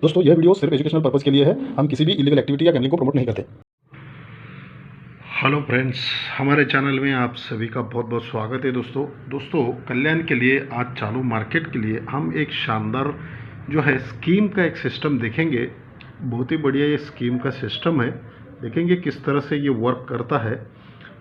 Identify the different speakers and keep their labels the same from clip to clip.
Speaker 1: दोस्तों यह वीडियो सिर्फ एजुकेशनल पर्पज़ के लिए है। हम किसी भी इलीगल एक्टिविटी या गैम्बलिंग को प्रमोट नहीं करते।
Speaker 2: हेलो फ्रेंड्स, हमारे चैनल में आप सभी का बहुत बहुत स्वागत है। दोस्तों कल्याण के लिए आज चालू मार्केट के लिए हम एक शानदार जो है स्कीम का एक सिस्टम देखेंगे। बहुत ही बढ़िया ये स्कीम का सिस्टम है, देखेंगे किस तरह से ये वर्क करता है।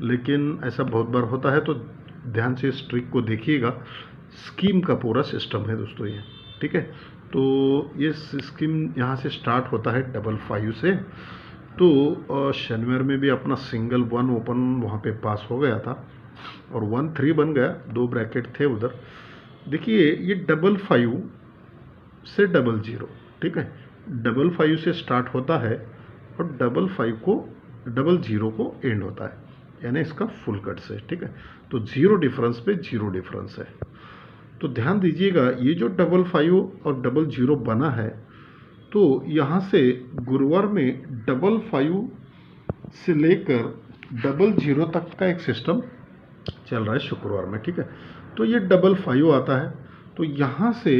Speaker 2: लेकिन ऐसा बहुत बार होता है, तो ध्यान से इस ट्रिक को देखिएगा। स्कीम का पूरा सिस्टम है दोस्तों ये, ठीक है। तो ये स्कीम यहाँ से स्टार्ट होता है 55 से। तो शनिवार में भी अपना सिंगल 1 ओपन वहाँ पे पास हो गया था और 1-3 बन गया, 2 ब्रैकेट थे उधर। देखिए ये 55 से 00, ठीक है। 55 से स्टार्ट होता है और 55 को 00 को एंड होता है, यानी इसका फुल कट से, ठीक है। तो 0 डिफरेंस पे 0 डिफरेंस है। तो ध्यान दीजिएगा, ये जो 55 और 00 बना है, तो यहाँ से गुरुवार में 55 से लेकर 00 तक का एक सिस्टम चल रहा है शुक्रवार में, ठीक है। तो ये 55 आता है, तो यहाँ से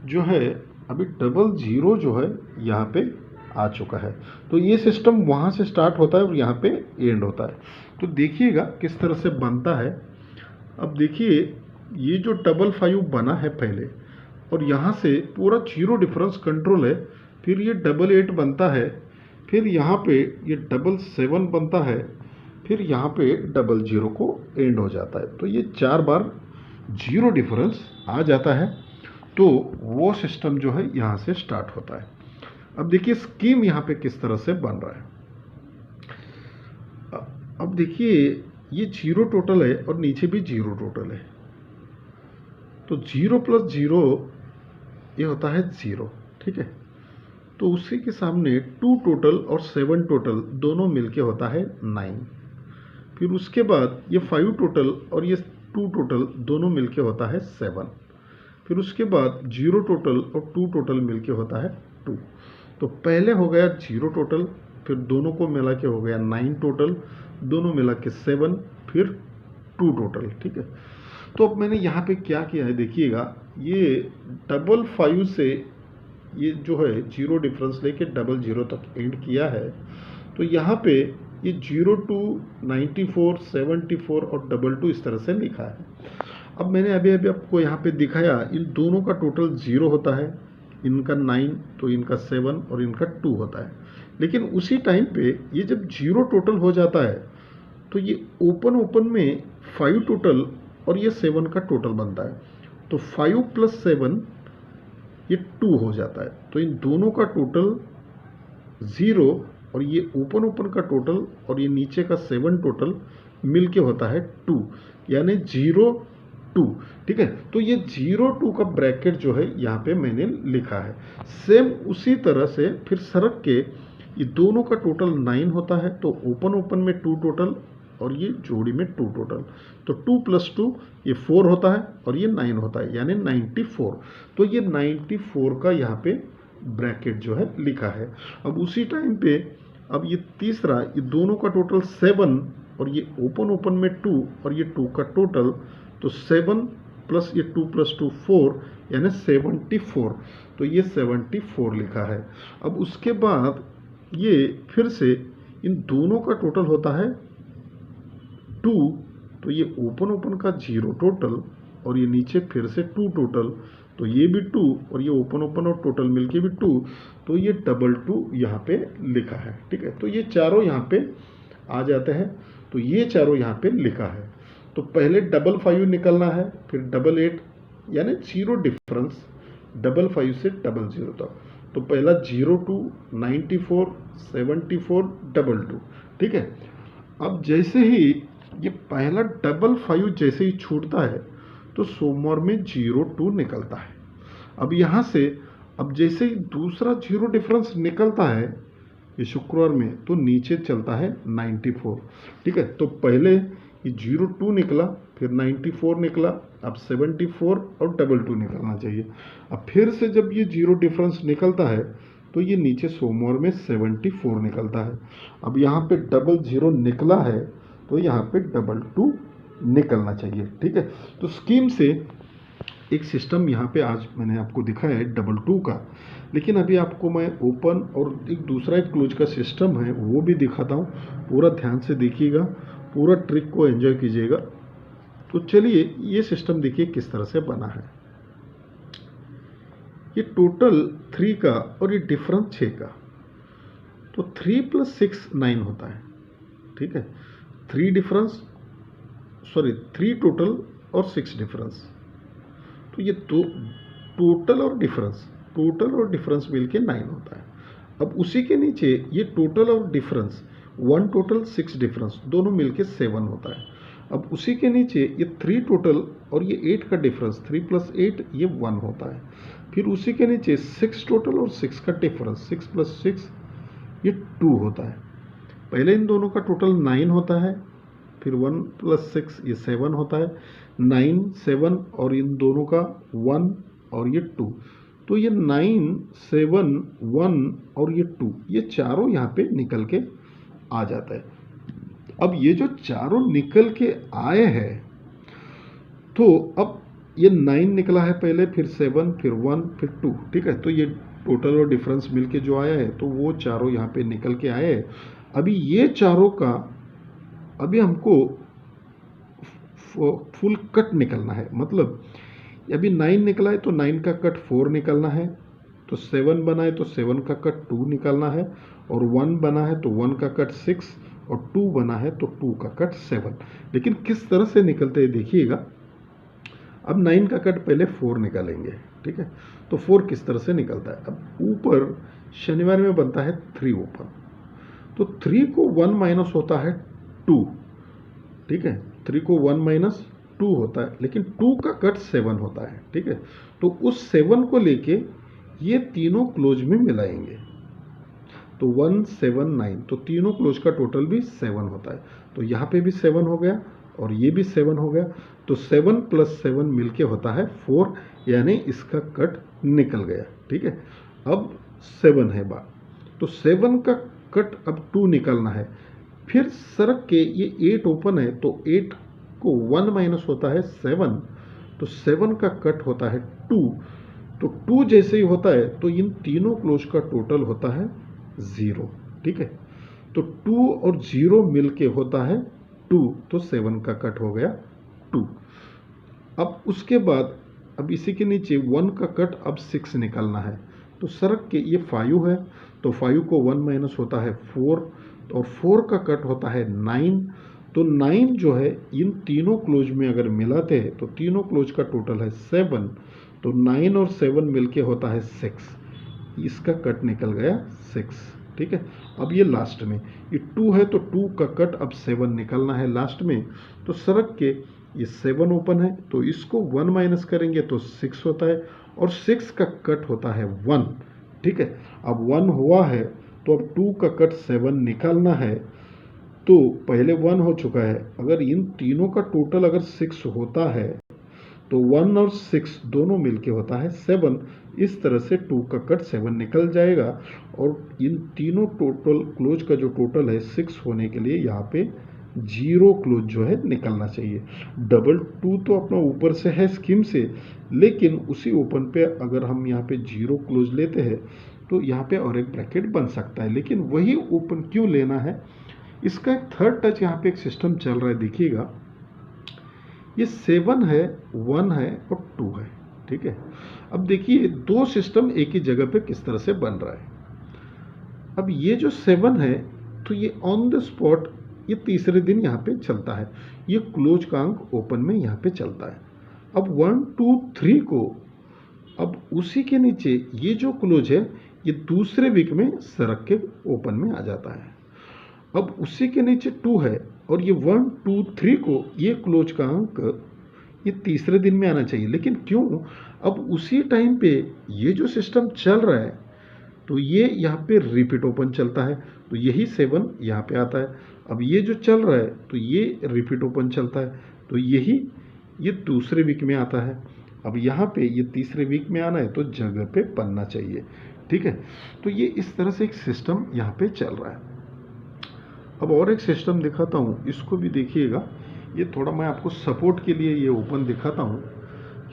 Speaker 2: जो है अभी 00 जो है यहाँ पे आ चुका है। तो ये सिस्टम वहाँ से स्टार्ट होता है और यहाँ पे एंड होता है। तो देखिएगा किस तरह से बनता है। अब देखिए ये जो 55 बना है पहले, और यहाँ से पूरा 0 डिफरेंस कंट्रोल है। फिर ये 88 बनता है, फिर यहाँ पे ये 77 बनता है, फिर यहाँ पे 00 को एंड हो जाता है। तो ये 4 बार 0 डिफरेंस आ जाता है। तो वो सिस्टम जो है यहाँ से स्टार्ट होता है। अब देखिए स्कीम यहाँ पे किस तरह से बन रहा है। अब देखिए ये 0 टोटल है और नीचे भी 0 टोटल है। तो 0 + 0 ये होता है 0, ठीक है। तो उसी के सामने 2 टोटल और 7 टोटल दोनों मिलके होता है 9। फिर उसके बाद ये 5 टोटल और ये 2 टोटल दोनों मिलके होता है 7। फिर उसके बाद 0 टोटल और 2 टोटल मिलके होता है 2। तो पहले हो गया 0 टोटल, फिर दोनों को मिला के हो गया 9 टोटल, दोनों मिला के 7, फिर 2 टोटल, ठीक है। तो अब मैंने यहाँ पे क्या किया है देखिएगा, ये 55 से ये जो है 0 डिफरेंस लेके 00 तक एंड किया है। तो यहाँ पे ये 02, 94, 74 और 22 इस तरह से लिखा है। अब मैंने अभी आपको यहाँ पे दिखाया, इन दोनों का टोटल 0 होता है, इनका 9 तो इनका 7 और इनका 2 होता है। लेकिन उसी टाइम पे ये जब 0 टोटल हो जाता है, तो ये ओपन में 5 टोटल और ये 7 का टोटल बनता है। तो 5 + 7 ये 2 हो जाता है। तो इन दोनों का टोटल 0 और ये ओपन का टोटल और ये नीचे का 7 टोटल मिलके होता है 2, यानी 0 2, ठीक है। तो ये 0 2 का ब्रैकेट जो है यहाँ पे मैंने लिखा है। सेम उसी तरह से फिर सरक के ये दोनों का टोटल 9 होता है। तो ओपन में 2 टोटल और ये जोड़ी में 2 टोटल, तो 2 + 2 ये 4 होता है और ये 9 होता है, यानी 94। तो ये 94 का यहाँ पे ब्रैकेट जो है लिखा है। अब उसी टाइम पे अब ये तीसरा, ये दोनों का टोटल 7 और ये ओपन में 2 और ये 2 का टोटल, तो 7 + ये 2 + 2 4, यानी 74। तो ये 74 लिखा है। अब उसके बाद ये फिर से इन दोनों का टोटल होता है 2, तो ये ओपन का 0 टोटल और ये नीचे फिर से 2 टोटल, तो ये भी 2 और ये ओपन और टोटल मिलके भी 2, तो ये 22 यहाँ पे लिखा है, ठीक है। तो ये चारों यहाँ पे आ जाते हैं। तो ये चारों यहाँ पे लिखा है। तो पहले 55 निकलना है, फिर 88, यानी 0 डिफरेंस 55 से 00 तक। तो पहला 02, 94, 74, 22, ठीक है। अब जैसे ही ये पहला 55 जैसे ही छूटता है, तो सोमवार में 02 निकलता है। अब यहाँ से अब जैसे ही दूसरा 0 डिफरेंस निकलता है ये शुक्रवार में, तो नीचे चलता है 94, ठीक है। तो पहले ये 02 निकला, फिर 94 निकला, अब 74 और 22 निकलना चाहिए। अब फिर से जब ये 0 डिफरेंस निकलता है, तो ये नीचे सोमवार में 74 निकलता है। अब यहाँ पे 00 निकला है, तो यहाँ पे 22 निकलना चाहिए, ठीक है। तो स्कीम से एक सिस्टम यहाँ पे आज मैंने आपको दिखाया है 2 का, लेकिन अभी आपको मैं ओपन और एक दूसरा एक क्लोज का सिस्टम है वो भी दिखाता हूँ। पूरा ध्यान से देखिएगा, पूरा ट्रिक को एंजॉय कीजिएगा। तो चलिए ये सिस्टम देखिए किस तरह से बना है। ये टोटल 3 का और ये डिफरेंस 6 का, तो 3 + 6 9 होता है, ठीक है। 3 टोटल और 6 डिफरेंस, तो ये दो टोटल और डिफरेंस मिलके 9 होता है। अब उसी के नीचे ये टोटल और डिफरेंस 1 टोटल 6 डिफरेंस दोनों मिलके 7 होता है। अब उसी के नीचे ये 3 टोटल और ये 8 का डिफरेंस 3 + 8 ये 1 होता है। फिर उसी के नीचे 6 टोटल और 6 का डिफरेंस 6 + 6 ये 2 होता है। पहले इन दोनों का टोटल 9 होता है, फिर 1 + 6 ये 7 होता है। 9 7 और इन दोनों का 1 और ये 2, तो ये 9 7 1 और ये 2 ये चारों यहाँ पे निकल के आ जाता है। अब ये जो चारों निकल के आए हैं, तो अब ये 9 निकला है पहले, फिर 7 फिर 1 फिर 2, ठीक है। तो ये टोटल और डिफरेंस मिलके जो आया है तो वो चारों यहाँ पे निकल के आए हैं। अभी ये चारों का अभी हमको फुल कट निकलना है, मतलब अभी 9 निकला है तो 9 का कट 4 निकलना है, तो 7 बना है तो 7 का कट 2 निकलना है, और 1 बना है तो 1 का कट 6, और 2 बना है तो 2 का कट 7। लेकिन किस तरह से निकलते हैं देखिएगा। अब 9 का कट पहले 4 निकालेंगे, ठीक है। तो 4 किस तरह से निकलता है, अब ऊपर शनिवार में बनता है 3 ओपन, तो 3 को 1 माइनस होता है 2, ठीक है। 3 को 1 माइनस 2 होता है, लेकिन 2 का कट 7 होता है, ठीक है। तो उस 7 को लेके ये तीनों क्लोज में मिलाएंगे, तो 1 7 9, तो तीनों क्लोज का टोटल भी 7 होता है। तो यहाँ पे भी 7 हो गया और ये भी 7 हो गया, तो 7 + 7 मिलके होता है 4, यानी इसका कट निकल गया, ठीक है। अब 7 है बात, तो 7 का कट अब 2 निकलना है। फिर सरक के ये 8 ओपन है, तो 8 को 1 माइनस होता है 7, तो 7 का कट होता है 2, तो 2 जैसे ही होता है तो इन तीनों क्लोज का टोटल होता है 0, ठीक है। तो 2 और 0 मिलके होता है 2, तो 7 का कट हो गया 2। अब उसके बाद अब इसी के नीचे 1 का कट अब 6 निकलना है, तो सरक के ये 5 है, तो 5 को 1 माइनस होता है 4, और 4 का कट होता है 9, तो 9 जो है इन तीनों क्लोज में अगर मिलाते हैं तो तीनों क्लोज का टोटल है 7, तो 9 और 7 मिलके होता है 6, इसका कट निकल गया 6, ठीक है। अब ये लास्ट में ये 2 है, तो 2 का कट अब 7 निकलना है लास्ट में, तो सरक के ये 7 ओपन है, तो इसको 1 माइनस करेंगे तो 6 होता है, और 6 का कट होता है 1, ठीक है। अब 1 हुआ है, तो अब 2 का कट 7 निकालना है, तो पहले 1 हो चुका है, अगर इन तीनों का टोटल अगर 6 होता है तो 1 और 6 दोनों मिलके होता है 7, इस तरह से 2 का कट 7 निकल जाएगा, और इन तीनों टोटल क्लोज का जो टोटल है 6 होने के लिए यहाँ पे 0 क्लोज जो है निकलना चाहिए। 2 तो अपना ऊपर से है स्कीम से, लेकिन उसी ओपन पे अगर हम यहाँ पे 0 क्लोज लेते हैं तो यहाँ पे और एक ब्रैकेट बन सकता है, लेकिन वही ओपन क्यों लेना है, इसका एक थर्ड टच यहाँ पे एक सिस्टम चल रहा है, देखिएगा। ये 7 है, 1 है और 2 है, ठीक है। अब देखिए दो सिस्टम एक ही जगह पे किस तरह से बन रहा है। अब ये जो 7 है, तो ये ऑन द स्पॉट ये तीसरे दिन यहाँ पे चलता है, ये क्लोज का अंक ओपन में यहाँ पे चलता है। अब 1 2 3 को अब उसी के नीचे ये जो क्लोज है ये दूसरे वीक में सरक के ओपन में आ जाता है। अब उसी के नीचे 2 है, और ये 1 2 3 को ये क्लोज का अंक ये तीसरे दिन में आना चाहिए, लेकिन क्यों, अब उसी टाइम पे ये जो सिस्टम चल रहा है तो ये यहाँ पे रिपीट ओपन चलता है, तो यही 7 यहाँ पे आता है। अब ये जो चल रहा है तो ये रिपीट ओपन चलता है, तो यही ये दूसरे वीक में आता है। अब यहाँ पे ये तीसरे वीक में आना है तो जगह पे बनना चाहिए, ठीक है। तो ये इस तरह से एक सिस्टम यहाँ पे चल रहा है। अब और एक सिस्टम दिखाता हूँ, इसको भी देखिएगा। ये थोड़ा मैं आपको सपोर्ट के लिए ये ओपन दिखाता हूँ,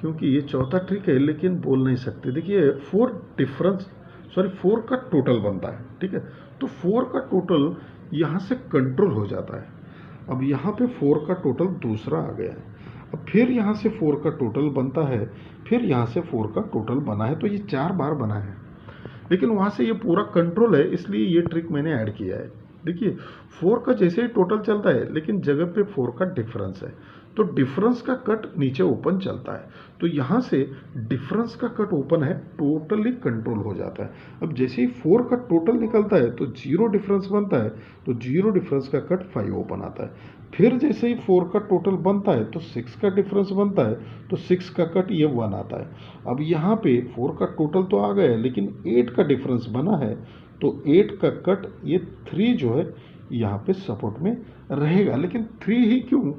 Speaker 2: क्योंकि ये चौथा ट्रिक है लेकिन बोल नहीं सकते। देखिए 4 का टोटल बनता है, ठीक है। तो 4 का टोटल यहाँ से कंट्रोल हो जाता है। अब यहाँ पे 4 का टोटल दूसरा आ गया है। अब फिर यहाँ से 4 का टोटल बनता है, फिर यहाँ से 4 का टोटल बना है, तो ये 4 बार बना है। लेकिन वहाँ से ये पूरा कंट्रोल है, इसलिए ये ट्रिक मैंने ऐड किया है। देखिए 4 का जैसे ही टोटल चलता है लेकिन जगह पे 4 का डिफरेंस है, तो डिफरेंस का कट नीचे ओपन चलता है। तो यहाँ से डिफरेंस का कट ओपन है, टोटली कंट्रोल हो जाता है। अब जैसे ही 4 का टोटल निकलता है तो 0 डिफरेंस बनता है, तो 0 डिफरेंस का कट 5 ओपन आता है। फिर जैसे ही 4 का टोटल बनता है तो 6 का डिफरेंस बनता है, तो 6 का कट ये 1 आता है। अब यहाँ पे 4 का टोटल तो आ गया है लेकिन 8 का डिफरेंस बना है, तो 8 का कट ये 3 जो है यहाँ पे सपोर्ट में रहेगा। लेकिन 3 ही क्यों,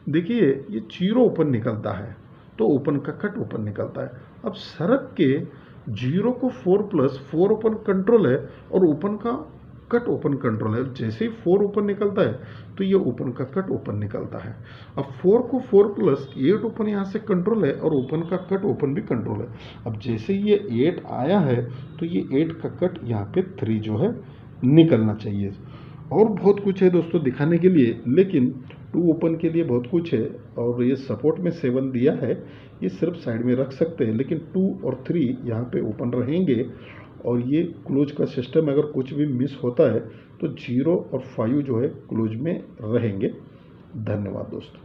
Speaker 2: देखिए ये 0 ओपन निकलता है तो ओपन का कट ओपन निकलता है। अब शरत के 0 को 4+4 ओपन कंट्रोल है और ओपन का कट ओपन कंट्रोल है। जैसे ही 4 ओपन निकलता है तो ये ओपन का कट ओपन निकलता है। अब 4 को 4+8 ओपन यहाँ से कंट्रोल है और ओपन का कट ओपन भी कंट्रोल है। अब जैसे ही ये 8 आया है तो ये 8 का कट यहाँ पे 3 जो है निकलना चाहिए। और बहुत कुछ है दोस्तों दिखाने के लिए, लेकिन 2 ओपन के लिए बहुत कुछ है। और ये सपोर्ट में 7 दिया है, ये सिर्फ साइड में रख सकते हैं, लेकिन 2 और 3 यहाँ पे ओपन रहेंगे। और ये क्लोज का सिस्टम अगर कुछ भी मिस होता है तो 0 और 5 जो है क्लोज में रहेंगे। धन्यवाद दोस्तों।